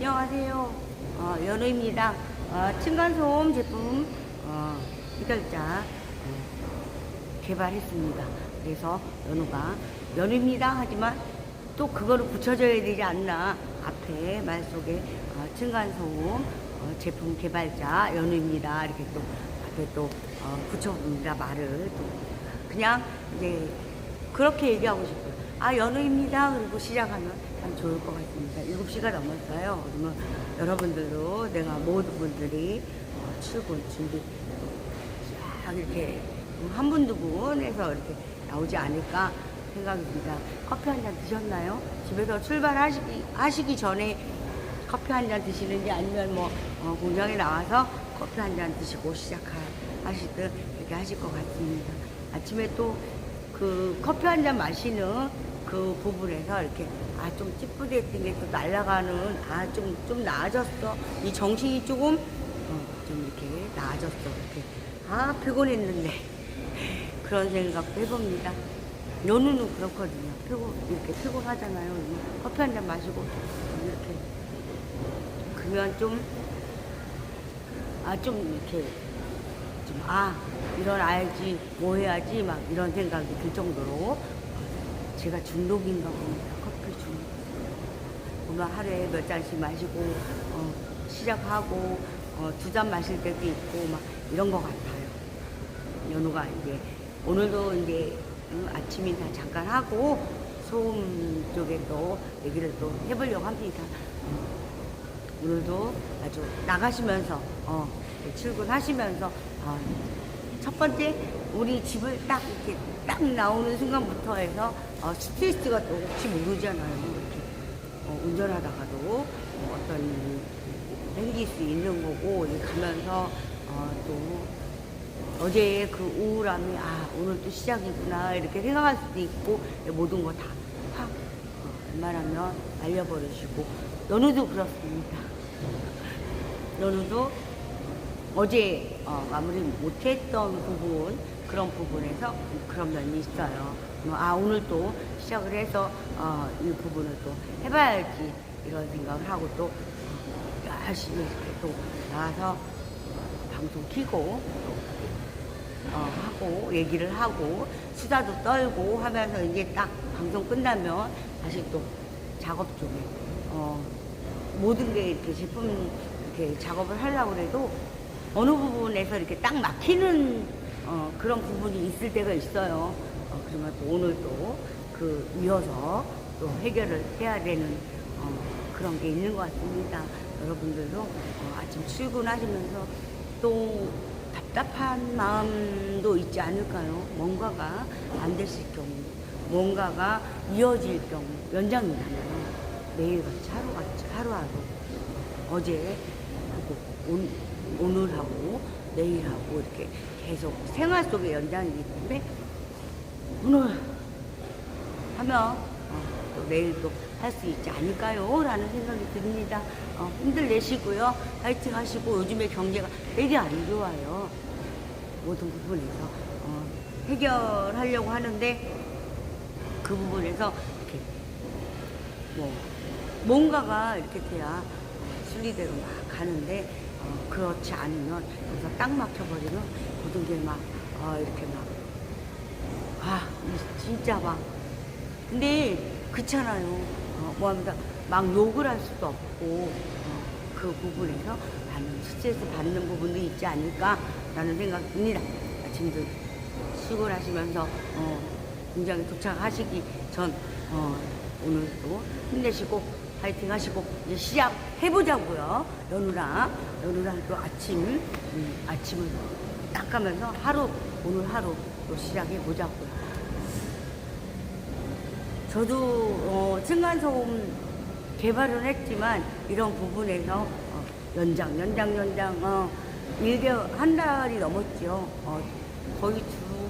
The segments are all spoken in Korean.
안녕하세요. 연우입니다. 층간소음 제품 해결자 개발했습니다. 그래서 연우가 연우입니다 하지만 또 그거를 붙여줘야 되지 않나. 앞에 말 속에 층간소음 제품 개발자 연우입니다 이렇게 또 앞에 또 붙여봅니다. 말을 또 그냥 이제 그렇게 얘기하고 싶어요. 연우입니다 그리고 시작하면 참 좋을 것 같습니다. 7시가 넘었어요. 그러면 여러분들도 내가 모든 분들이 출근 준비 쫙 이렇게 한 분 두 분에서 이렇게 나오지 않을까 생각이 듭니다. 커피 한 잔 드셨나요? 집에서 출발하시기 전에 커피 한 잔 드시는지 아니면 공장에 나와서 커피 한 잔 드시고 시작하시듯 이렇게 하실 것 같습니다. 아침에 또 그 커피 한 잔 마시는 그 부분에서 이렇게 좀 찌뿌됐던 게 또 날아가는 좀 나아졌어. 이 정신이 조금 좀 이렇게 나아졌어. 이렇게 피곤했는데 그런 생각도 해봅니다. 연우는 그렇거든요. 이렇게 피곤하잖아요. 커피 한 잔 마시고 이렇게 그러면 좀 이렇게 일어나야지 뭐 해야지 막 이런 생각이 들 정도로 제가 중독인가 봅니다. 커피 중독. 오늘 하루에 몇 잔씩 마시고 시작하고 2잔 마실 때도 있고 막 이런 것 같아요. 연우가 이제 오늘도 이제 아침 인사 잠깐 하고 소음 쪽에 또 얘기를 또 해보려고 합니다. 오늘도 아주 나가시면서 출근하시면서 첫 번째 우리 집을 딱 이렇게 딱 나오는 순간부터 해서 스트레스가 또 혹시 모르잖아요. 이렇게 운전하다가도 어떤 일이 생길 수 있는 거고 가면서 또 어제의 그 우울함이 오늘 또 시작이구나 이렇게 생각할 수도 있고 모든 거 다 확 웬만하면 알려버리시고 연우도 그렇습니다. 연우도 어제 마무리 못했던 부분 그런 부분에서 그런 면이 있어요. 오늘 또 시작을 해서 이 부분을 또 해봐야지 이런 생각을 하고 또 열심히 이렇게 또 나와서 방송 키고 하고 얘기를 하고 수다도 떨고 하면서 이제 딱 방송 끝나면 다시 또 작업 쪽에 모든 게 이렇게 제품 이렇게 작업을 하려고 해도 어느 부분에서 이렇게 딱 막히는 그런 부분이 있을 때가 있어요. 그러면 또 오늘 또 이어서 또 해결을 해야 되는 그런 게 있는 것 같습니다. 여러분들도 아침 출근하시면서 또 답답한 마음도 있지 않을까요? 뭔가가 안 됐을 경우, 뭔가가 이어질 경우, 연장이잖아요. 매일같이 하루하루. 어제 그리고 오늘하고 내일하고 이렇게 계속 생활 속의 연장이기 때문에 오늘 하면 또 내일 또 할 수 있지 않을까요? 라는 생각이 듭니다. 힘들내시고요. 파이팅 하시고 요즘에 경제가 되게 안 좋아요. 모든 부분에서 해결하려고 하는데 그 부분에서 이렇게 뭔가가 이렇게 돼야 순리대로 막 가는데 그렇지 않으면 여기서 딱 막혀버리면 모든 게 이렇게 진짜 근데 그렇잖아요. 막 욕을 할 수도 없고 그 부분에서 스트레스 받는 부분도 있지 않을까라는 생각이 듭니다. 아침도 출근하시면서 공장에 도착하시기 전 오늘도 힘내시고 파이팅 하시고 이제 시작해보자고요. 연우랑 또 아침을 딱 가면서 오늘 하루 또 시작해보자고요. 저도 층간소음 개발은 했지만 이런 부분에서 연장 한 달이 넘었죠. 거의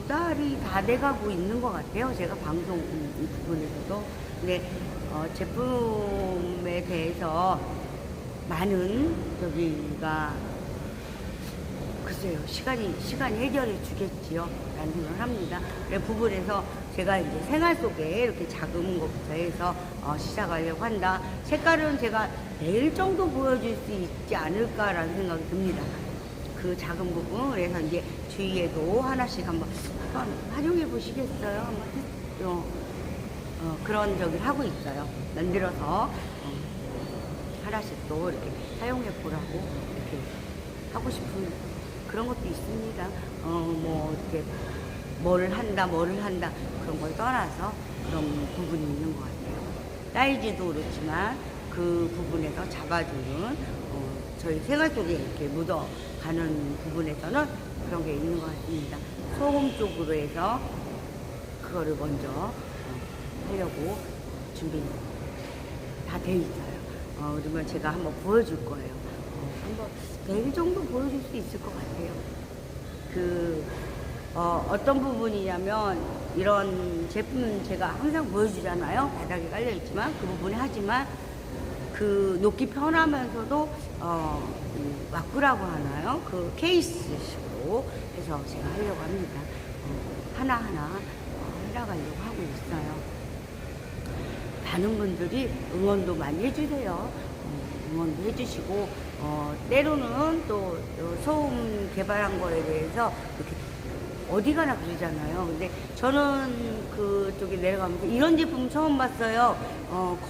2달이 다 돼가고 있는 것 같아요. 제가 방송 이 부분에서도. 근데 제품에 대해서 많은 글쎄요, 시간이 해결해 주겠지요. 라는 생각을 합니다. 그 부분에서 제가 이제 생활 속에 이렇게 작은 것부터 해서 시작하려고 한다. 색깔은 제가 내일 정도 보여줄 수 있지 않을까라는 생각이 듭니다. 그 작은 부분, 그래서 이제 주위에도 하나씩 한번 활용해 보시겠어요? 그런 저기를 하고 있어요. 만들어서 하나씩 또 이렇게 사용해 보라고 이렇게 하고 싶은 그런 것도 있습니다. 뭐 이렇게 뭐를 한다 그런 걸 떠나서 그런 부분이 있는 것 같아요. 사이즈도 그렇지만 그 부분에서 잡아주는 저희 생활 속에 이렇게 묻어가는 부분에서는 그런 게 있는 것 같습니다. 소금 쪽으로 해서 그거를 먼저 하려고 준비 다 돼 있어요. 그러면 제가 한번 보여줄 거예요. 한번 내일 정도 보여줄 수 있을 것 같아요. 어떤 부분이냐면 이런 제품 제가 항상 보여주잖아요. 바닥에 깔려 있지만 그 부분에 하지만 그 놓기 편하면서도 와꾸라고 하나요? 그 케이스식으로 해서 제가 하려고 합니다. 하나하나 해나가려고 하고 있어요. 많은 분들이 응원도 많이 해주세요. 응원도 해주시고 때로는 또 소음 개발한 거에 대해서 이렇게 어디 가나 그러잖아요. 근데 저는 그쪽에 내려가면서 이런 제품 처음 봤어요.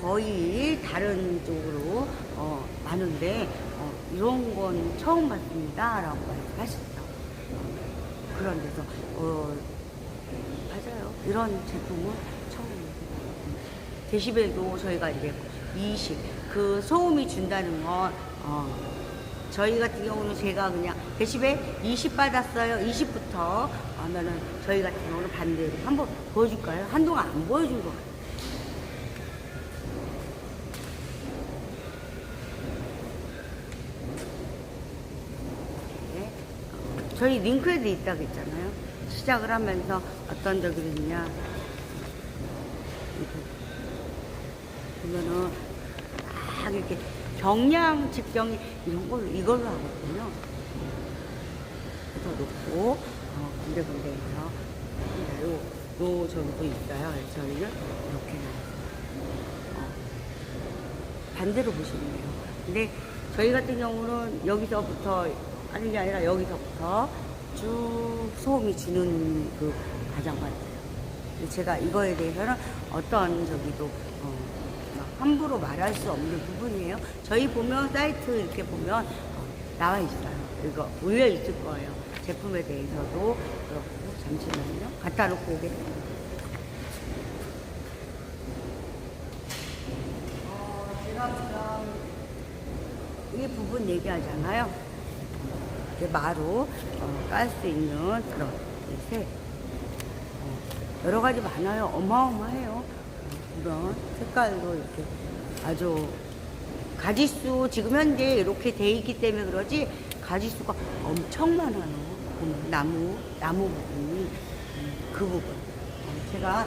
거의 다른 쪽으로 많은데 이런 건 처음 봤습니다. 라고 말씀하셨죠. 그런 데서 맞아요. 이런 제품은 처음입니다. 데시벨도 저희가 이제 20, 그 소음이 준다는 건 저희 같은 경우는 제가 그냥 데시벨 20 받았어요. 20부터 하면은 저희 같은 경우는 반대로 한번 보여줄까요? 한동안 안 보여준 것 같아요. 네. 저희 링크에도 있다고 했잖아요. 시작을 하면서 어떤 적이 있냐. 보면은 막 이렇게 경량 측정이 이걸로 하거든요. 그래서 놓고 군데군데에서 요 정도 있어요. 그래서 저희는 이렇게 반대로 보시면 돼요. 근데 저희 같은 경우는 여기서부터 하는 게 아니라 여기서부터 쭉 소음이 주는 그 과정 같아요. 제가 이거에 대해서는 어떤 저기도 함부로 말할 수 없는 부분이에요. 저희 보면 사이트 이렇게 보면 나와 있어요. 이거 올려 있을 거예요. 제품에 대해서도 그렇고. 잠시만요. 갖다 놓고 오겠습니다. 제가 지금 이 부분 얘기하잖아요. 이제 마루 깔 수 있는 그런 색 여러 가지 많아요. 어마어마해요. 이런 색깔도 이렇게 아주 가지수 지금 현재 이렇게 돼 있기 때문에 그러지 가지수가 엄청 많아요. 나무 부분이 그 부분 제가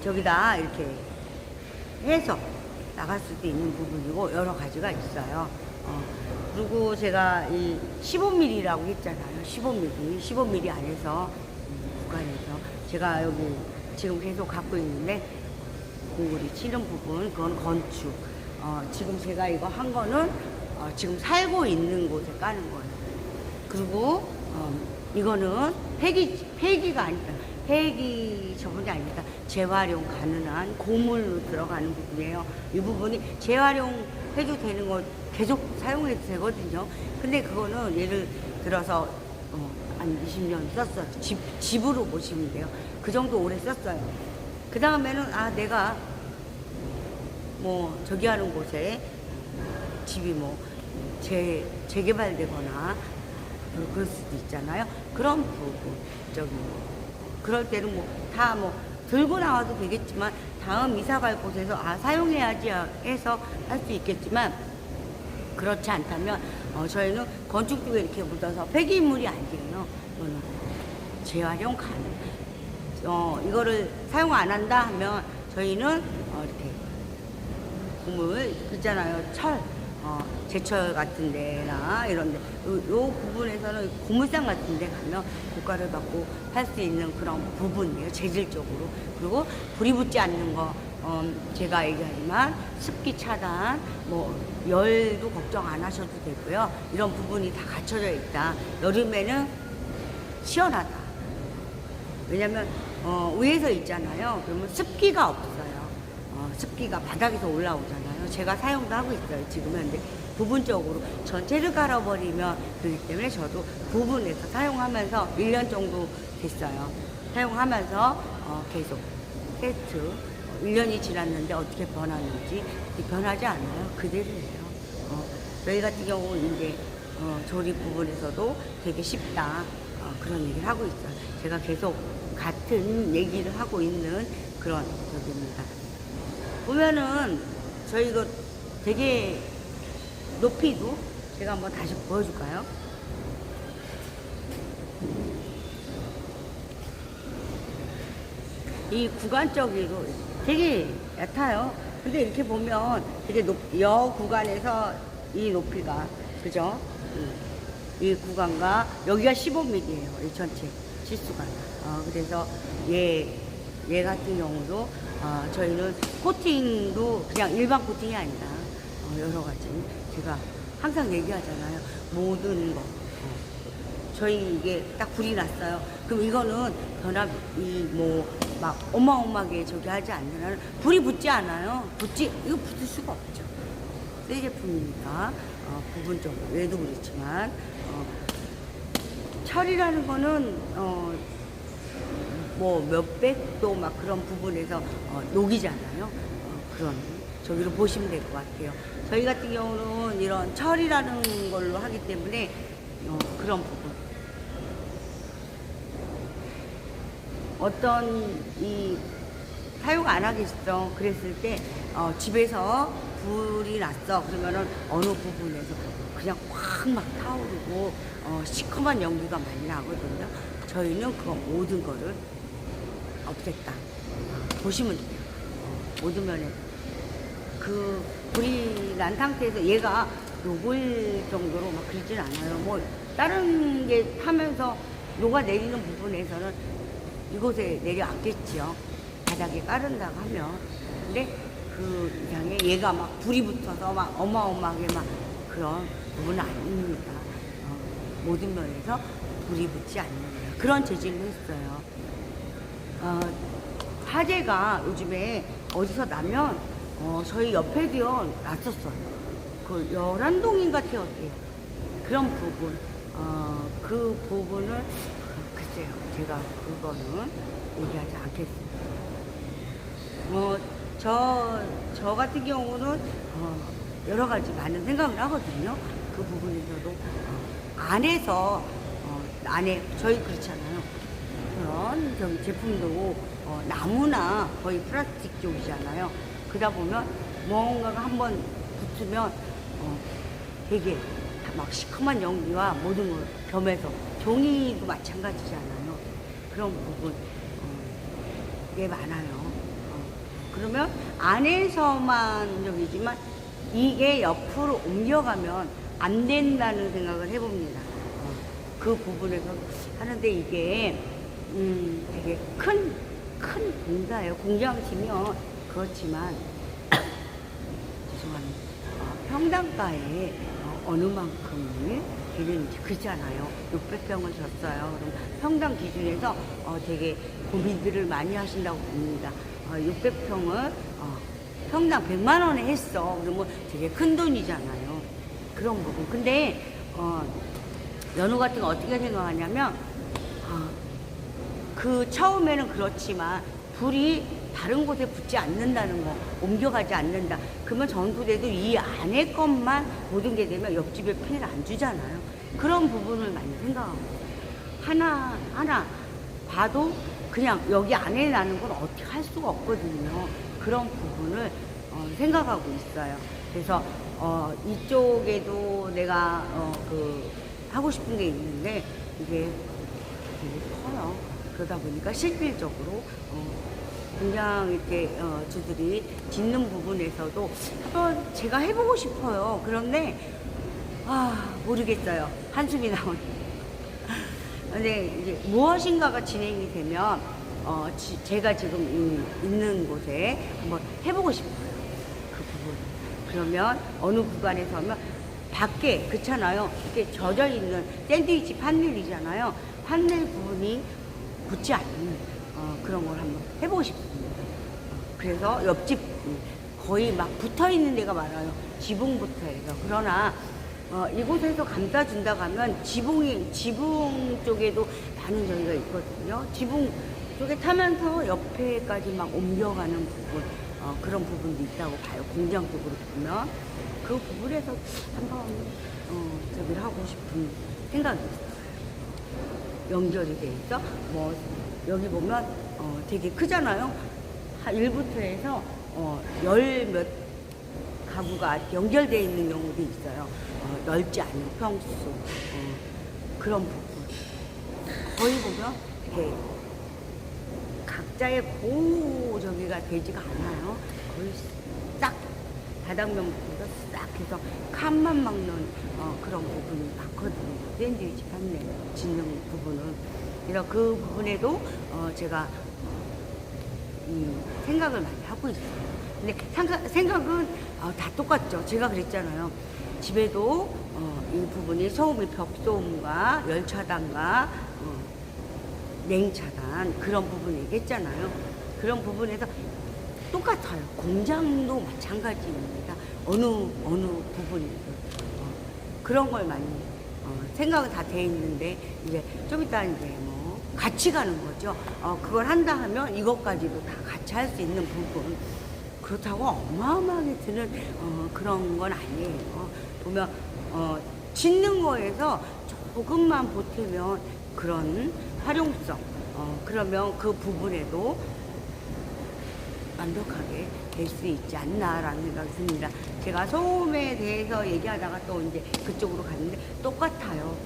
저기다 이렇게 해서 나갈 수도 있는 부분이고 여러 가지가 있어요. 그리고 제가 이 15mm라고 했잖아요. 15mm 안에서 구간에서 제가 여기 지금 계속 갖고 있는데 공구리 치는 부분 그건 건축. 지금 제가 이거 한 거는 지금 살고 있는 곳에 까는 거예요. 그리고 이거는 폐기가 아니라 폐기 저분이 아니니까 재활용 가능한 고물로 들어가는 부분이에요. 이 부분이 재활용해도 되는 거 계속 사용해도 되거든요. 근데 그거는 예를 들어서 한 20년 썼어요. 집으로 보시면 돼요. 그 정도 오래 썼어요. 그 다음에는 내가 뭐 저기 하는 곳에 집이 뭐 재개발되거나 그럴 수도 있잖아요. 그런 부분 그럴 때는 다 들고 나와도 되겠지만 다음 이사 갈 곳에서 사용해야지 해서 할 수 있겠지만 그렇지 않다면 저희는 건축 쪽에 이렇게 묻어서 폐기물이 아니에요. 이거는 재활용 가능. 이거를 사용 안 한다 하면 저희는 이렇게 고물 있잖아요. 제철 같은 데나 이런 데, 요 부분에서는 고물상 같은 데 가면 고가를 받고 할 수 있는 그런 부분이에요. 재질적으로. 그리고 불이 붙지 않는 거, 제가 얘기하지만 습기 차단, 뭐 열도 걱정 안 하셔도 되고요. 이런 부분이 다 갖춰져 있다. 여름에는 시원하다. 왜냐면 위에서 있잖아요. 그러면 습기가 없어요. 습기가 바닥에서 올라오잖아요. 제가 사용도 하고 있어요. 지금 현재 부분적으로 전체를 갈아버리면 그렇기 때문에 저도 부분에서 사용하면서 1년 정도 됐어요. 사용하면서 계속 테스트 1년이 지났는데 어떻게 변하는지 변하지 않아요. 그대로예요. 저희 같은 경우는 이제 조립 부분에서도 되게 쉽다. 그런 얘기를 하고 있어요. 제가 계속 같은 얘기를 하고 있는 그런 적입니다. 보면은 저희 이거 되게 높이도 제가 한번 다시 보여줄까요? 이 구간적으로 되게 얕아요. 근데 이렇게 보면 되게 여 구간에서 이 높이가 그죠? 이 구간과 여기가 15mm예요. 이 전체 치수가. 그래서 얘 같은 경우도 저희는 코팅도 그냥 일반 코팅이 아니라 여러 가지 제가 항상 얘기하잖아요. 모든 거. 저희 이게 딱 불이 났어요. 그럼 이거는 변압이 막 어마어마하게 저기 하지 않는 한 불이 붙지 않아요. 이거 붙을 수가 없죠. 새 제품이니까 부분적으로 얘도 그렇지만 철이라는 거는 뭐 몇백도 막 그런 부분에서 녹이잖아요. 그런 저기로 보시면 될 것 같아요. 저희 같은 경우는 이런 철이라는 걸로 하기 때문에 그런 부분. 어떤 사용 안 하겠어 그랬을 때 집에서 불이 났어 그러면은 어느 부분에서 그냥 확 막 타오르고 시커먼 연기가 많이 나거든요. 저희는 그거 모든 거를 없앴다. 보시면 돼요. 모든 면에 그 불이 난 상태에서 얘가 녹을 정도로 막 그러진 않아요. 뭐 다른 게 타면서 녹아내리는 부분에서는 이곳에 내려앉겠지요. 바닥에 깔은다고 하면. 근데 그 이상에 얘가 막 불이 붙어서 막 어마어마하게 막 그런 부분은 아닙니다. 모든 면에서 불이 붙지 않는 거예요. 그런 재질로 했어요. 화재가 요즘에 어디서 나면 저희 옆에도요 났었어요. 그 열한동인가 태웠대요. 그런 부분. 그 부분을 글쎄요. 제가 그거는 얘기하지 않겠습니다. 저 같은 경우는 여러 가지 많은 생각을 하거든요. 그 부분에서도 안에서 안에 저희 그렇잖아요. 그런 저기 제품도 나무나 거의 플라스틱 쪽이잖아요. 그러다 보면 뭔가가 한번 붙으면 되게 막 시커먼 연기와 모든 걸 겸해서 종이도 마찬가지잖아요. 그런 부분 꽤 많아요. 그러면 안에서만 저기지만 이게 옆으로 옮겨가면 안 된다는 생각을 해봅니다. 그 부분에서 하는데 이게 되게 큰 공사예요. 공장 치면 그렇지만 죄송합니다. 평당가에 어느 만큼을 기준인지 그렇잖아요. 600평을 줬어요. 그럼 평당 기준에서 되게 고민들을 많이 하신다고 봅니다. 600평을 평당 100만 원에 했어. 그러면 되게 큰 돈이잖아요. 그런 부분. 근데 연우 같은 거 어떻게 생각하냐면 그 처음에는 그렇지만 불이 다른 곳에 붙지 않는다는 거, 옮겨가지 않는다. 그러면 전소돼도 이 안에 것만 모든 게 되면 옆집에 피해를 안 주잖아요. 그런 부분을 많이 생각하고 하나 봐도 그냥 여기 안에 나는 건 어떻게 할 수가 없거든요. 그런 부분을 생각하고 있어요. 그래서 이쪽에도 내가 하고 싶은 게 있는데 이게 되게 커요. 그러다 보니까 실질적으로 공장 이렇게 주들이 짓는 부분에서도 한번 제가 해보고 싶어요. 그런데 모르겠어요. 한숨이 나오네. 근데 이제 무엇인가가 진행이 되면 제가 지금 있는 곳에 한번 해보고 싶어요. 그 부분. 그러면 어느 구간에서 하면 밖에 그렇잖아요. 이렇게 젖어 있는 샌드위치 판넬이잖아요. 판넬 부분이 붙지 않는 그런 걸 한번 해보고 싶습니다. 그래서 옆집 거의 막 붙어 있는 데가 많아요. 지붕부터 해서. 그러나 이곳에서 감싸준다고 하면 지붕 쪽에도 많은 저희가 있거든요. 지붕 쪽에 타면서 옆에까지 막 옮겨가는 부분, 그런 부분도 있다고 봐요. 공장 쪽으로 보면. 그 부분에서 한번, 저기를 하고 싶은 생각이 있어요. 연결이 돼 있어. 뭐, 여기 보면, 되게 크잖아요. 한 1부터 해서, 열 몇 가구가 연결되어 있는 경우도 있어요. 넓지 않은 평수. 그런 부분. 거의 보면, 이렇게, 각자의 저기가 되지가 않아요. 거의 싹, 바닥면부터 싹 해서 칸만 막는 그런 부분이 많거든요. 샌드위치 판넬 짓는 부분은. 그래서 그 부분에도 제가 생각을 많이 하고 있어요. 근데 생각은 다 똑같죠. 제가 그랬잖아요. 집에도 이 부분이 소음이 벽소음과 열차단과 냉차단 그런 부분 얘기했잖아요. 그런 부분에서 똑같아요. 공장도 마찬가지입니다. 어느 부분이든 그런 걸 많이 생각은 다 돼 있는데 이제 좀 이따 이제 뭐 같이 가는 거죠. 그걸 한다 하면 이것까지도 다 같이 할 수 있는 부분. 그렇다고 어마어마하게 드는 그런 건 아니에요. 보면 짓는 거에서 조금만 보태면 그런 활용성 그러면 그 부분에도 완벽하게 될 수 있지 않나라는 생각이 듭니다. 제가 소음에 대해서 얘기하다가 또 이제 그쪽으로 갔는데 똑같아요.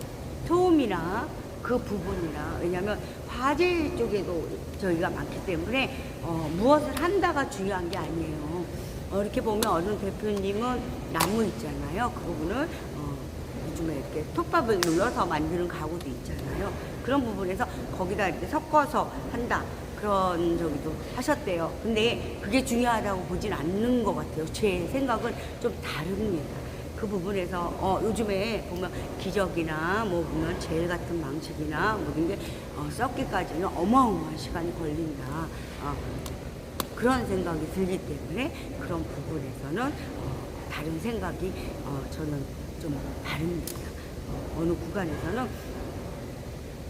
소음이나 그 부분이나 왜냐하면 화재 쪽에도 저희가 많기 때문에 무엇을 한다가 중요한 게 아니에요. 이렇게 보면 어느 대표님은 나무 있잖아요. 그 부분을 요즘에 이렇게 톱밥을 눌러서 만드는 가구도 있잖아요. 그런 부분에서 거기다 이렇게 섞어서 한다. 그런 저기도 하셨대요. 근데 그게 중요하다고 보진 않는 것 같아요. 제 생각은 좀 다릅니다. 그 부분에서 요즘에 보면 기적이나 뭐 보면 젤 같은 방식이나 모든 게 썩기까지는 어마어마한 시간이 걸린다. 그런 생각이 들기 때문에 그런 부분에서는 다른 생각이 저는 좀 다릅니다. 어느 구간에서는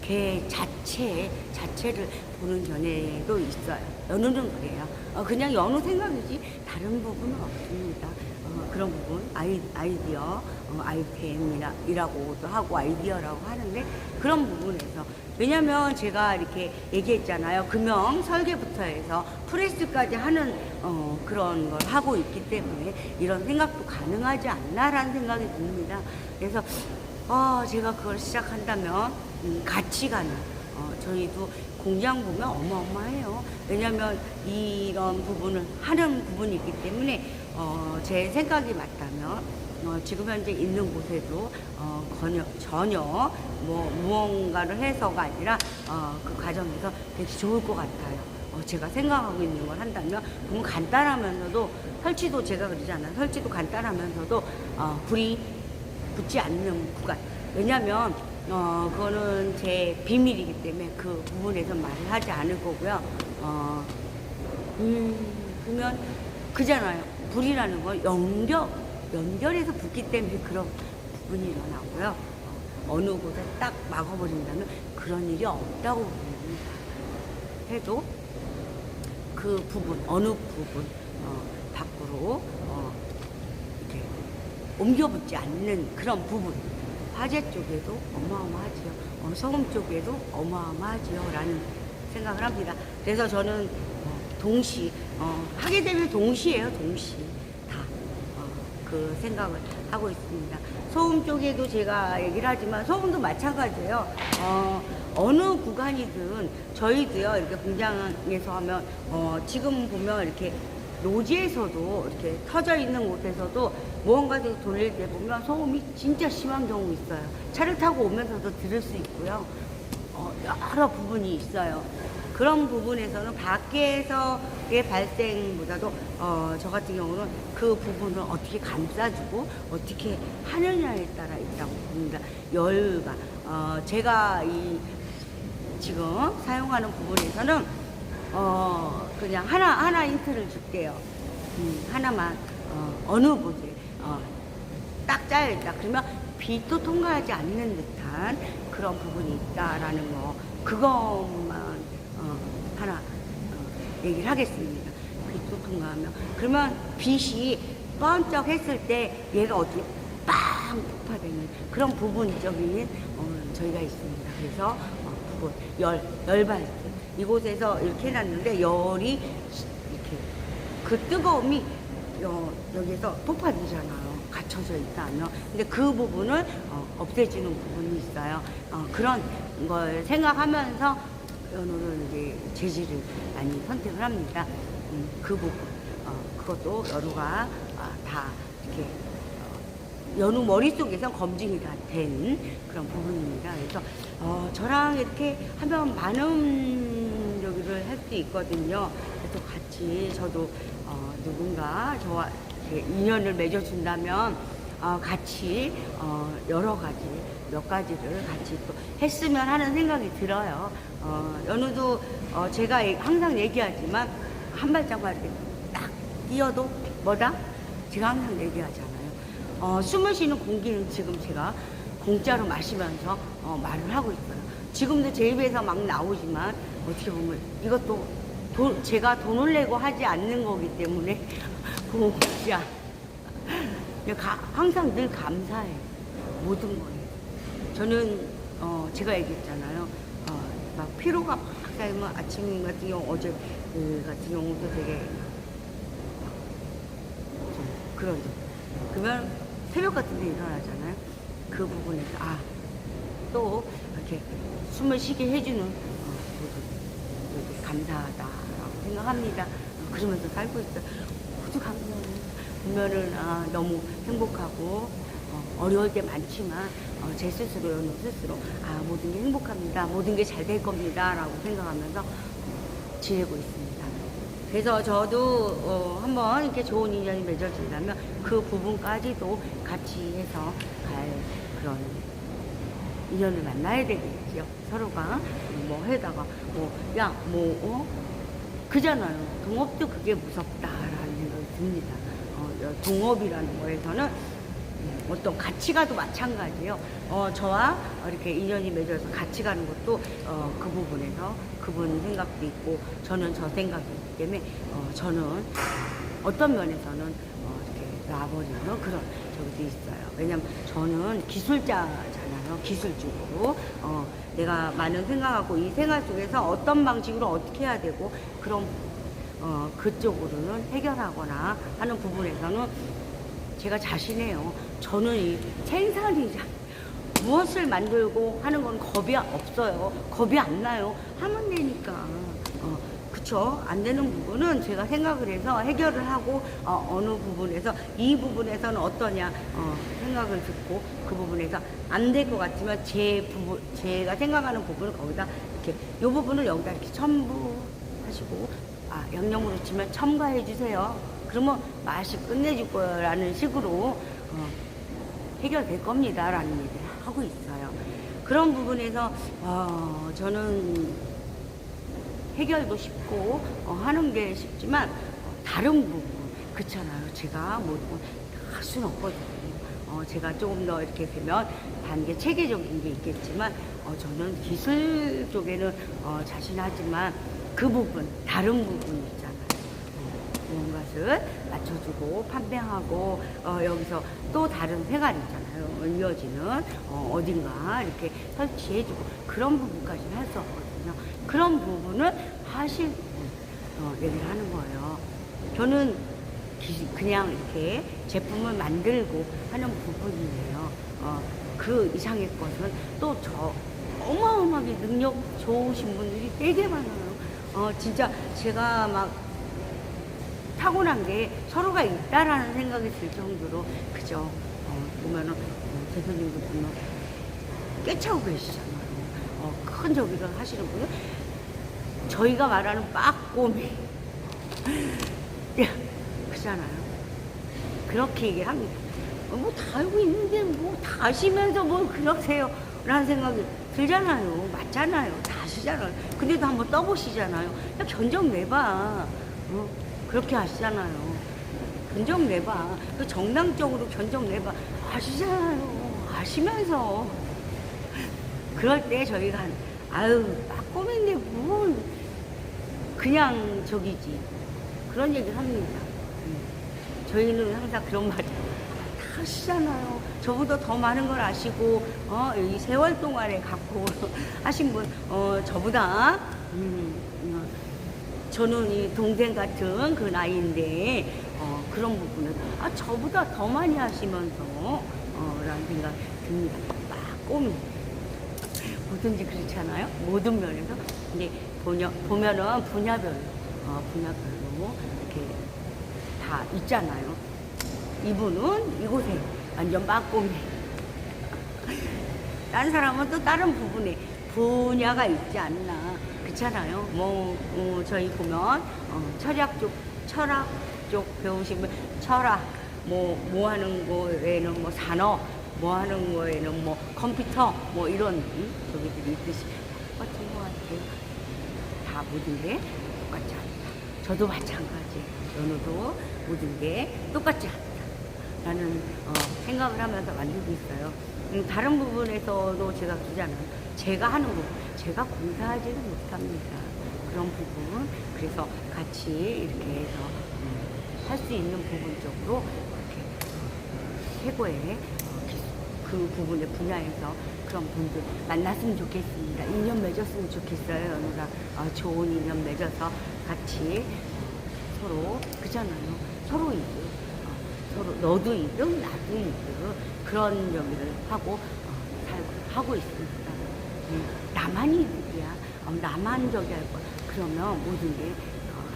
개 자체를 보는 견해도 있어요. 연우는 그래요. 그냥 연우 생각이지 다른 부분은 없습니다. 그런 부분 아이디어 아이템이라고도 하고 아이디어라고 하는데 그런 부분에서 왜냐면 제가 이렇게 얘기했잖아요. 금형 설계부터 해서 프레스까지 하는 그런 걸 하고 있기 때문에 이런 생각도 가능하지 않나라는 생각이 듭니다. 그래서 제가 그걸 시작한다면 같이 가는 저희도 공장 보면 어마어마해요. 왜냐하면 이런 부분을 하는 부분이 있기 때문에 제 생각이 맞다면 지금 현재 있는 곳에도 전혀 뭐 무언가를 해서가 아니라 그 과정에서 되게 좋을 것 같아요. 제가 생각하고 있는 걸 한다면 너무 간단하면서도 설치도 제가 그러잖아요. 설치도 간단하면서도 불이 붙지 않는 구간. 왜냐면 그거는 제 비밀이기 때문에 그 부분에서 말을 하지 않을 거고요. 그러면 그잖아요. 불이라는 건 연결해서 붙기 때문에 그런 부분이 일어나고요. 어느 곳에 딱 막아버린다면 그런 일이 없다고 봅니다. 해도 그 부분, 어느 부분 밖으로 이렇게 옮겨붙지 않는 그런 부분. 화재 쪽에도 어마어마하지요. 소음 쪽에도 어마어마하지요. 라는 생각을 합니다. 그래서 저는 하게 되면 동시에요. 다. 그 생각을 하고 있습니다. 소음 쪽에도 제가 얘기를 하지만 소음도 마찬가지예요. 어느 구간이든 저희도요. 이렇게 공장에서 하면 지금 보면 이렇게 노지에서도 이렇게 터져 있는 곳에서도 무언가를 돌릴 때 보면 소음이 진짜 심한 경우 있어요. 차를 타고 오면서도 들을 수 있고요. 여러 부분이 있어요. 그런 부분에서는 밖에서 자연스럽게 발생보다도 저 같은 경우는 그 부분을 어떻게 감싸주고 어떻게 하느냐에 따라 있다고 봅니다. 열과 제가 이 지금 사용하는 부분에서는 그냥 하나 힌트를 줄게요. 하나만 어느 곳에 딱 짜여있다. 그러면 빛도 통과하지 않는 듯한 그런 부분이 있다라는 거, 그것만 하나 얘기를 하겠습니다. 빛도 통과하면 그러면 빛이 번쩍했을 때 얘가 어떻게 빵 폭파되는 그런 부분적인 저희가 있습니다. 그래서 부분 열 발생 이곳에서 이렇게 해놨는데 열이 이렇게 그 뜨거움이 여기에서 폭발되잖아요. 갇혀져 있다 하면. 근데 그 부분을 없애주는 부분이 있어요. 그런 걸 생각하면서 연우는 이제 재질을 많이 선택을 합니다. 그 부분, 그것도 연우가 다 이렇게 연우 머릿속에서 검증이 다 된 그런 부분입니다. 그래서 저랑 이렇게 하면 많은 여기를 할 수 있거든요. 그래서 같이 저도 누군가 저와 이렇게 인연을 맺어준다면 같이 여러 가지 몇 가지를 같이 또 했으면 하는 생각이 들어요. 연우도 제가 항상 얘기하지만 한 발짝만 이렇게 딱 뛰어도 뭐다? 제가 항상 얘기하잖아요. 숨을 쉬는 공기는 지금 제가 공짜로 마시면서 말을 하고 있어요. 지금도 제 입에서 막 나오지만 어떻게 보면 이것도 제가 돈을 내고 하지 않는 거기 때문에 공짜. 항상 늘 감사해요. 모든 거에. 저는 제가 얘기했잖아요. 막 피로가 막 쌓이면 아침 같은 경우 어제 같은 경우도 되게 좀 그러죠. 그러면 새벽 같은 데 일어나잖아요. 그 부분에서 또 이렇게 숨을 쉬게 해주는 모두 감사하다라고 생각합니다. 그러면서 살고 있어요. 모두 감사해요. 보면은 너무 행복하고 어려울 때 많지만 제 스스로 연우 스스로 모든 게 행복합니다. 모든 게 잘 될 겁니다. 라고 생각하면서 지내고 있습니다. 그래서 저도 한번 이렇게 좋은 인연이 맺어진다면 그 부분까지도 같이 해서 갈 그런 인연을 만나야 되겠죠. 서로가 뭐 해다가 그잖아요. 동업도 그게 무섭다라는 생각이 듭니다. 동업이라는 거에서는 어떤 같이 가도 마찬가지예요. 저와 이렇게 인연이 맺어서 같이 가는 것도 그 부분에서 그분 생각도 있고 저는 저 생각이 있기 때문에 저는 어떤 면에서는 이렇게 놔버리는 그런 저기도 있어요. 왜냐면 저는 기술자잖아요. 기술적으로 내가 많은 생각하고 이 생활 속에서 어떤 방식으로 어떻게 해야 되고 그런 그쪽으로는 해결하거나 하는 부분에서는 제가 자신해요. 저는 이 생산이자 무엇을 만들고 하는 건 겁이 없어요. 겁이 안 나요. 하면 되니까. 그쵸? 안 되는 부분은 제가 생각을 해서 해결을 하고 어느 부분에서 이 부분에서는 어떠냐 생각을 듣고 그 부분에서 안 될 것 같으면 제가 생각하는 부분을 거기다 이렇게 이 부분을 여기다 이렇게 첨부하시고 양념으로 치면 첨가해 주세요. 그러면 맛이 끝내줄 거라는 식으로 해결될 겁니다. 라는 얘기를 하고 있어요. 그런 부분에서 저는 해결도 쉽고 하는 게 쉽지만 다른 부분 그렇잖아요. 제가 뭐 할 수는 없거든요. 제가 조금 더 이렇게 되면 단계 체계적인 게 있겠지만 저는 기술 쪽에는 자신하지만 그 부분 다른 부분이 있잖아요. 무언가를 맞춰주고 판매하고 여기서 또 다른 생활이 있잖아요. 이어지는 어딘가 이렇게 설치해주고 그런 부분까지는 할 수 없거든요. 그런 부분을 하실 얘기를 하는 거예요. 저는 그냥 이렇게 제품을 만들고 하는 부분이에요. 그 이상의 것은 또 어마어마하게 능력 좋으신 분들이 되게 많아요. 진짜 제가 막 타고난 게 서로가 있다라는 생각이 들 정도로 그죠. 보면은 대표님도 보면 꿰차고 계시잖아요. 큰 저기를 하시는 분은 저희가 말하는 빠꼬미 야, 그렇잖아요. 그렇게 얘기를 합니다. 뭐 다 알고 있는데 뭐 다 아시면서 뭘 그러세요? 라는 생각이 들잖아요. 맞잖아요. 다 아시잖아요. 근데도 한번 떠보시잖아요. 야, 견적 내봐. 그렇게 하시잖아요. 견적 내봐. 그 정당적으로 견적 내봐. 아시잖아요. 아시면서. 그럴 때 저희가 아유, 빠꼼인데 뭘 그냥 저기지. 그런 얘기를 합니다. 저희는 항상 그런 말이에요. 다 아시잖아요. 저보다 더 많은 걸 아시고, 이 세월 동안에 갖고 하신 분, 저보다, 저는 이 동생 같은 그 나이인데, 그런 부분은, 저보다 더 많이 하시면서, 라는 생각 듭니다. 꼬미. 뭐든지 그렇잖아요. 모든 면에서. 근데 보면은 분야별로 이렇게 다 있잖아요. 이분은 이곳에 완전 빠꼼해. 다른 사람은 또 다른 부분에 분야가 있지 않나. 그렇잖아요. 저희 보면, 철학 쪽 배우시면, 철학, 뭐 하는 거에는 뭐 산업, 뭐 하는 거에는 뭐 컴퓨터, 뭐 이런, 저기들이 있듯이 똑같은 것 같아요. 다 모든 게 똑같지 않다. 저도 마찬가지예요. 연우도 모든 게 똑같지 않다. 라는 생각을 하면서 만들고 있어요. 다른 부분에서도 제가 그러잖아요. 제가 하는 부분, 제가 공사하지는 못합니다. 그런 부분, 그래서 같이 이렇게 해서 할 수 있는 부분 쪽으로 이렇게 최고의 그 부분의 분야에서 그런 분들 만났으면 좋겠습니다. 인연 맺었으면 좋겠어요. 연우랑 좋은 인연 맺어서 같이 서로 그잖아요. 서로 이득, 서로 너도 이득, 나도 이득 그런 여기를 하고 하고 있습니다. 나만 이득이야. 나만 저기 할 거야. 그러면 모든 게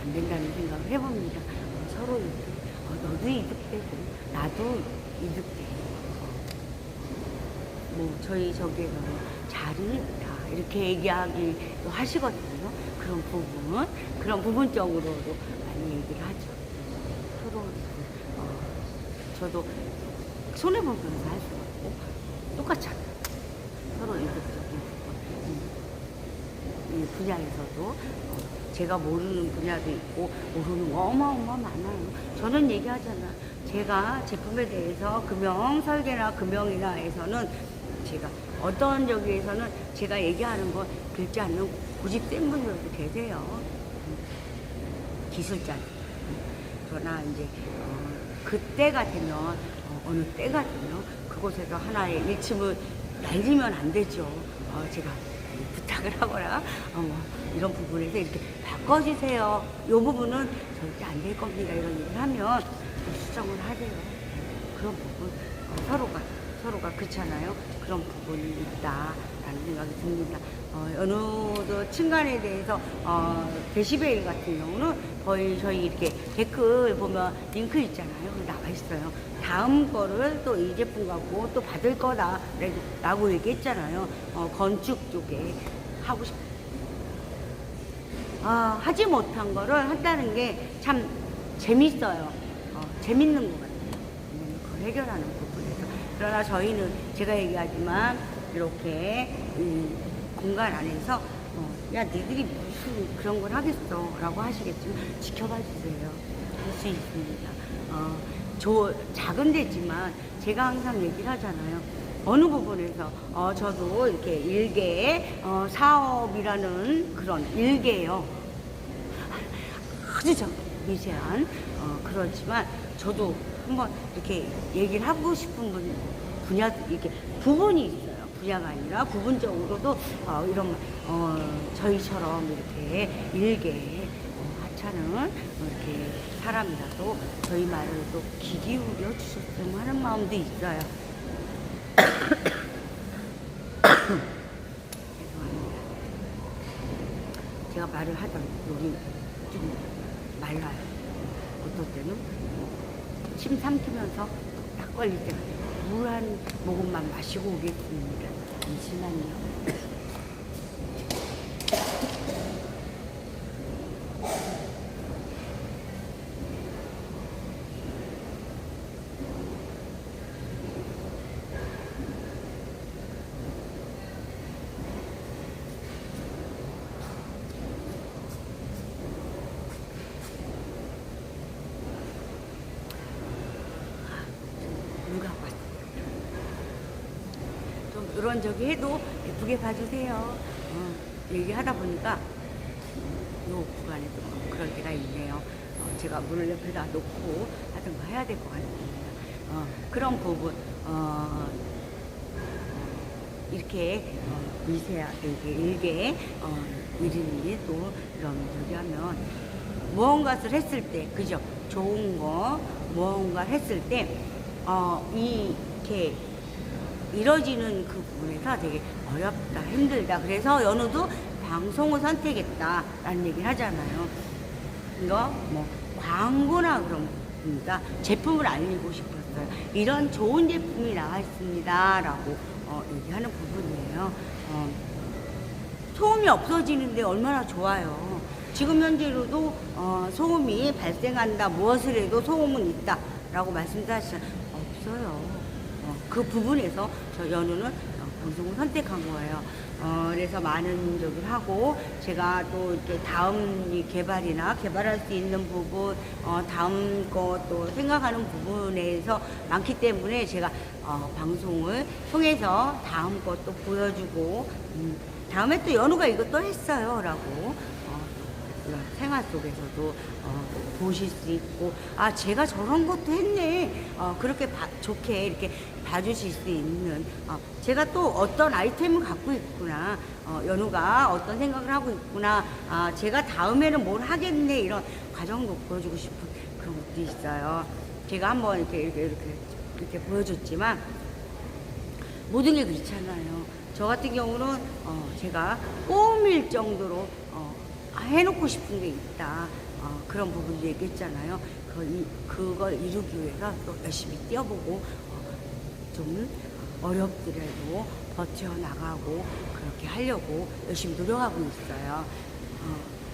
안 된다는 생각을 해봅니다. 서로 이득, 너도 이득되고 나도 이득되고. 저희 저기에서는 자리 다 이렇게 얘기하기도 하시거든요. 그런 부분적으로도 많이 얘기를 하죠. 서로, 저도 손해보면서 할 수 없고, 똑같이 합니다. 서로 이득적인 부분. 이 분야에서도, 제가 모르는 분야도 있고, 모르는 거 어마어마 많아요. 저는 얘기하잖아. 제가 제품에 대해서 설계나 금형이나에서는 제가 어떤 저기에서는 제가 얘기하는 거 듣지 않는 고집센 분들도 계세요. 기술자. 그러나 이제 그때가 되면 어느 때가 되면 그곳에서 하나의 일침을 날리면 안 되죠. 제가 부탁을 하거나 이런 부분에서 이렇게 바꿔주세요. 이 부분은 절대 안 될 겁니다. 이런 얘기를 하면 수정을 하세요. 그런 부분 서로가 그렇잖아요. 그런 부분이 있다라는 생각이 듭니다. 어느 층간에 대해서 데시벨 같은 경우는 거의 저희 이렇게 댓글 보면 링크 있잖아요. 나와 있어요. 다음 거를 또 이 제품 갖고 또 받을 거다 라고 얘기했잖아요. 건축 쪽에 하고 싶 하지 못한 거를 한다는 게 참 재밌어요. 재밌는 것 같아요. 그걸 해결하는 부분에서. 그러나 저희는 제가 얘기하지만 이렇게 공간 안에서 야 니들이 무슨 그런 걸 하겠어 라고 하시겠지만 지켜봐 주세요. 할 수 있습니다. 작은 데지만 제가 항상 얘기를 하잖아요. 어느 부분에서 저도 이렇게 일개 사업이라는 그런 일개요. 아주 미세한 그렇지만 저도 한번 이렇게 얘기를 하고 싶은 분야 이렇게 부분이 있어요. 분야가 아니라 부분적으로도 이런 저희처럼 이렇게 일개 하찮은 이렇게 사람이라도 저희 말을 또 귀 기울여 주셨으면 하는 마음도 있어요. 죄송합니다. 제가 말을 하던 여기 좀 말라요. 어떨 때는 침 삼키면서 딱 걸릴 때가 물 한 모금만 마시고 오겠습니다. 잠시만요. 이런 저기 해도 예쁘게 봐주세요. 얘기하다 보니까 요 구간에 좀 그럴 때가 있네요. 제가 물을 옆에다 놓고 하든가 해야 될 것 같습니다. 그런 부분, 이렇게 미세하게 일개 일인이 또 이런 저기 하면 무언가를 했을 때, 그죠? 좋은 거 무언가를 했을 때 이렇게 이뤄지는 그 부분에서 되게 어렵다, 힘들다. 그래서 연우도 방송을 선택했다라는 얘기를 하잖아요. 이거 뭐 광고나 그런 겁니다. 제품을 알리고 싶었어요. 이런 좋은 제품이 나와 있습니다. 라고 얘기하는 부분이에요. 소음이 없어지는데 얼마나 좋아요. 지금 현재로도 소음이 발생한다, 무엇을 해도 소음은 있다 라고 말씀하시잖아요. 없어요. 그 부분에서 저 연우는 방송을 선택한 거예요. 그래서 많은 저기를 하고, 제가 또 이렇게 다음 이 개발이나 개발할 수 있는 부분, 다음 거 또 생각하는 부분에서 많기 때문에 제가 방송을 통해서 다음 것도 보여주고, 다음에 또 연우가 이것도 했어요 라고 생활 속에서도 보실 수 있고, 아 제가 저런 것도 했네, 그렇게 좋게 이렇게 봐주실 수 있는, 제가 또 어떤 아이템을 갖고 있구나, 연우가 어떤 생각을 하고 있구나, 제가 다음에는 뭘 하겠네, 이런 과정도 보여주고 싶은 그런 것도 있어요. 제가 한번 이렇게 보여줬지만 모든 게 그렇잖아요. 저 같은 경우는 제가 꼬밀 정도로 해놓고 싶은 게 있다. 그런 부분도 얘기했잖아요. 그걸 이루기 위해서 또 열심히 뛰어보고, 좀 어렵더라도 버텨나가고 그렇게 하려고 열심히 노력하고 있어요.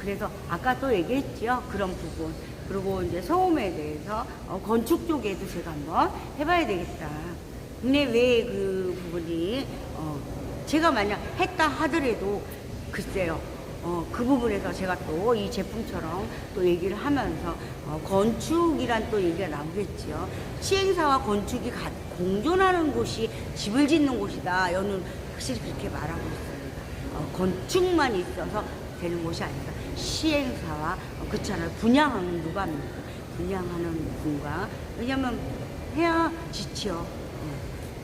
그래서 아까 또 얘기했죠. 그런 부분. 그리고 이제 소음에 대해서 건축 쪽에도 제가 한번 해봐야 되겠다. 근데 왜 그 부분이 제가 만약 했다 하더라도 글쎄요. 그 부분에서 제가 또 이 제품처럼 또 얘기를 하면서 건축이란 또 얘기가 나오겠지요. 시행사와 건축이 공존하는 곳이 집을 짓는 곳이다. 연은 확실히 그렇게 말하고 있습니다. 건축만 있어서 되는 곳이 아니다. 시행사와 그렇잖아요. 분양하는 누가 합니까? 분양하는 분과, 왜냐면 해야 지치요.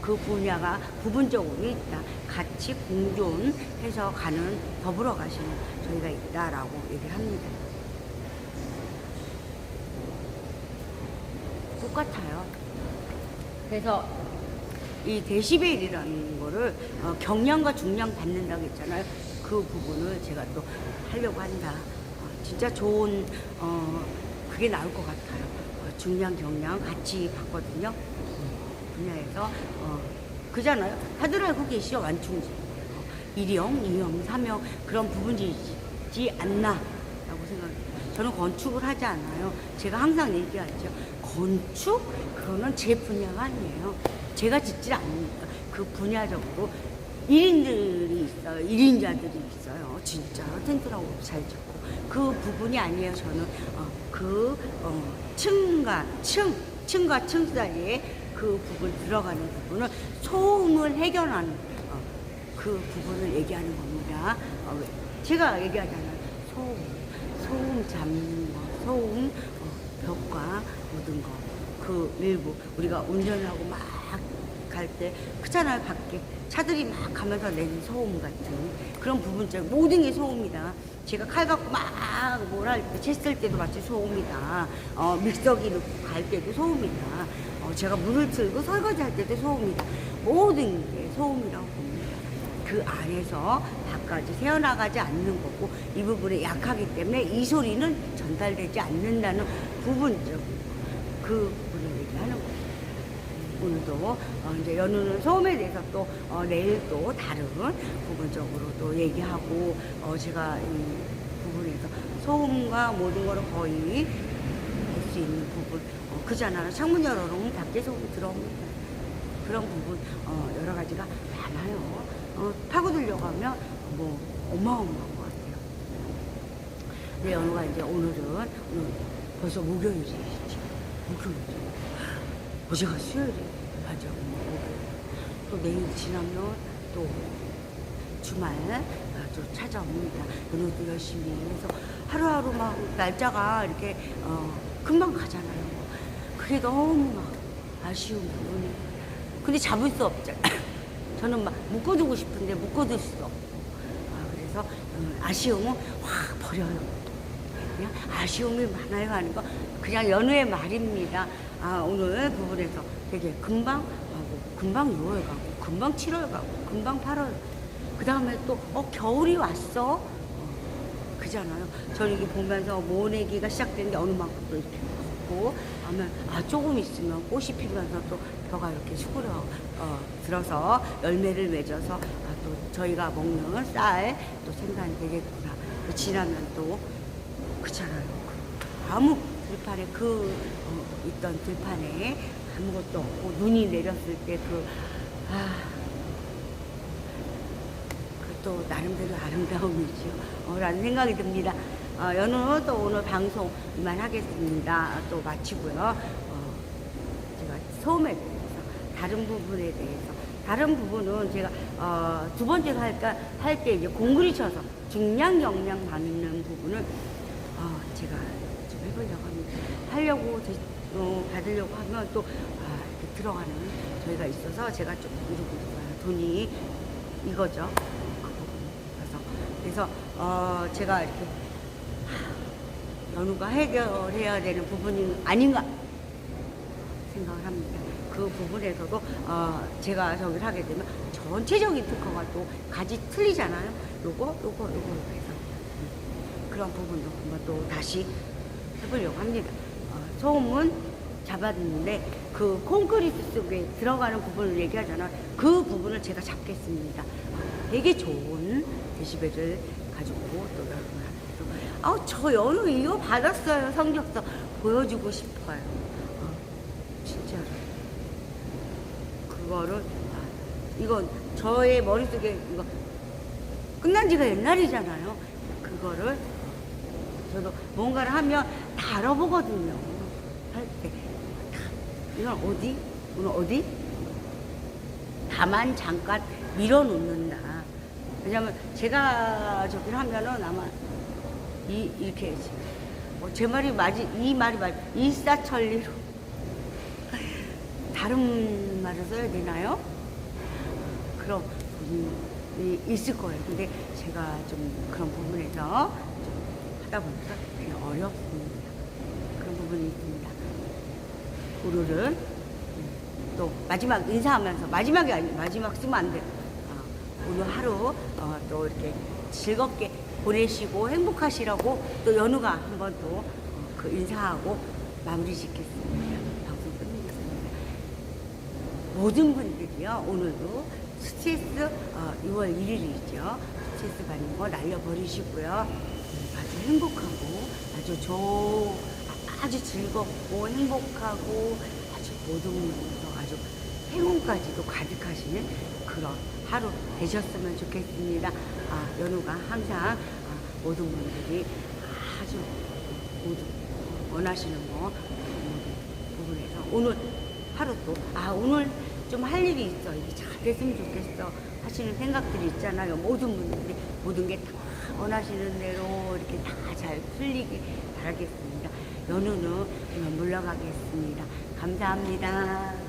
그 분야가 부분적으로 있다. 같이 공존해서 가는, 더불어 가시는 저희가 있다라고 얘기를 합니다. 똑같아요. 그래서 이 데시벨이라는 거를 경량과 중량 받는다고 했잖아요. 그 부분을 제가 또 하려고 한다. 진짜 좋은 그게 나올 것 같아요. 중량, 경량 같이 받거든요. 분야에서 그잖아요. 다들 알고 계시죠? 완충지 1형, 2형, 3형 그런 부분이지 않나 라고 생각해요. 저는 건축을 하지 않아요. 제가 항상 얘기하죠. 건축? 그거는 제 분야가 아니에요. 제가 짓지 않으니까. 그 분야적으로 1인들이 있어요. 1인자들이 있어요. 진짜 텐트라고 잘 짓고. 그 부분이 아니에요. 저는 층과 층 사이에 그 부분 들어가는 부분을 소음을 해결하는 그 부분을 얘기하는 겁니다. 제가 얘기하잖아요. 소음 잡는 거, 소음 벽과 모든 거, 그 일부 우리가 운전하고 막 갈 때 그렇잖아요. 밖에 차들이 막 가면서 내는 소음 같은 그런 부분적 모든 게 소음이다. 제가 칼 갖고 막 뭘 할 때, 챘을 때도 마치 소음이다. 믹서기 넣고 갈 때도 소음이다. 제가 물을 틀고 설거지 할 때도 소음이다. 모든 게 소음이라고 봅니다. 그 안에서 밖까지 새어나가지 않는 거고, 이 부분에 약하기 때문에 이 소리는 전달되지 않는다는 부분적 그 부분을 얘기하는 거예요. 오늘도 이제 연우는 소음에 대해서 또 내일 또 다른 부분적으로 또 얘기하고, 제가 이 부분에서 소음과 모든 거를 거의 할 수 있는 부분, 그잖아요. 창문 열어놓으면 밖에 소음이 들어옵니다. 그런 부분 여러 가지가 많아요. 파고들려고 하면 뭐 어마어마한 것 같아요. 네, 연우가 이제 오늘 벌써 목요일이시죠. 목요일이죠. 어제가 수요일이에요. 맞아. 또 내일 지나면 또 또 주말 또 찾아옵니다. 연우도 열심히 해서 하루하루 막 날짜가 이렇게 금방 가잖아요. 그게 너무 막 아쉬운 부분이. 근데 잡을 수 없잖아요. 저는 막 묶어두고 싶은데 묶어둘 수 없고. 그래서 아쉬움은 확 버려요. 그냥 아쉬움이 많아요 하는 거 그냥 연우의 말입니다. 오늘 부분에서 되게 금방 하고 금방 6월 가고 금방 7월 가고 금방 8월 그 다음에 또 겨울이 왔어 그잖아요. 저는 이게 보면서 모내기가 시작되는 게 어느 만큼 또 이렇게 걷고 하면 조금 있으면 꽃이 피면서 또 벼가 이렇게 수그러 들어서 열매를 맺어서 또 저희가 먹는 쌀 또 생산이 되겠구나. 또 지나면 또 그렇잖아요. 아무 들판에 있던 들판에 아무것도 없고 눈이 내렸을 때 또 나름대로 아름다움이죠. 라는 생각이 듭니다. 연우 또 오늘 방송 이만 하겠습니다. 또 마치고요. 제가 소음에 대해서 다른 부분에 대해서 다른 부분은 제가 두 번째로 할 때 이제 공구리 쳐서 중량 영양 받는 부분을 제가 좀 해보려고 합니다. 하려고 받으려고 하면 또 이렇게 들어가는 저희가 있어서 제가 좀 이러고 있어요. 돈이 이거죠. 그 부분. 그래서 제가 이렇게 연우가 해결해야 되는 부분이 아닌가 생각을 합니다. 그 부분에서도 제가 저기를 하게 되면 전체적인 특허가 또 가지 틀리잖아요. 요거 해서 그런 부분도 한번 또 다시 해보려고 합니다. 소음은 잡았는데 그 콘크리트 속에 들어가는 부분을 얘기하잖아요. 그 부분을 제가 잡겠습니다. 되게 좋은 데시벨을 가지고 또 여러분 저 연우 이거 받았어요. 성적서 보여주고 싶어요. 진짜로 그거를 이건 저의 머릿속에 이거 끝난 지가 옛날이잖아요. 그거를 저도 뭔가를 하면 다 알아보거든요. 할 때. 이건 어디? 오늘 어디? 다만 잠깐 밀어놓는다. 왜냐면 제가 저기를 하면은 아마 이렇게 제 말이 이 말이 일사천리로 다른 말을 써야 되나요? 그런 부분이 있을 거예요. 근데 제가 좀 그런 부분에서 좀 하다 보니까 되게 어렵습니다. 그런 부분이 있습니다. 오늘은 또 마지막 인사하면서 마지막이 아니에요. 마지막 쓰면 안 돼요. 오늘 하루 또 이렇게 즐겁게 보내시고 행복하시라고 또 연우가 한번 또 그 인사하고 마무리 짓겠습니다. 방송 끝내겠습니다. 모든 분들이요 오늘도 스트레스 6월 1일이죠. 스트레스 받는 거 날려버리시고요. 아주 행복하고 아주 즐겁고 행복하고 아주 모든 면에서 아주 행운까지도 가득하시는 그런 하루 되셨으면 좋겠습니다. 연우가 항상 모든 분들이 아주 모두 원하시는 거 모든 부분에서 오늘 하루 또 오늘 좀 할 일이 있어 이게 잘 됐으면 좋겠어 하시는 생각들이 있잖아요. 모든 분들이 모든 게 다 원하시는 대로 이렇게 다 잘 풀리길 바라겠습니다. 연우는 그냥 물러가겠습니다. 감사합니다.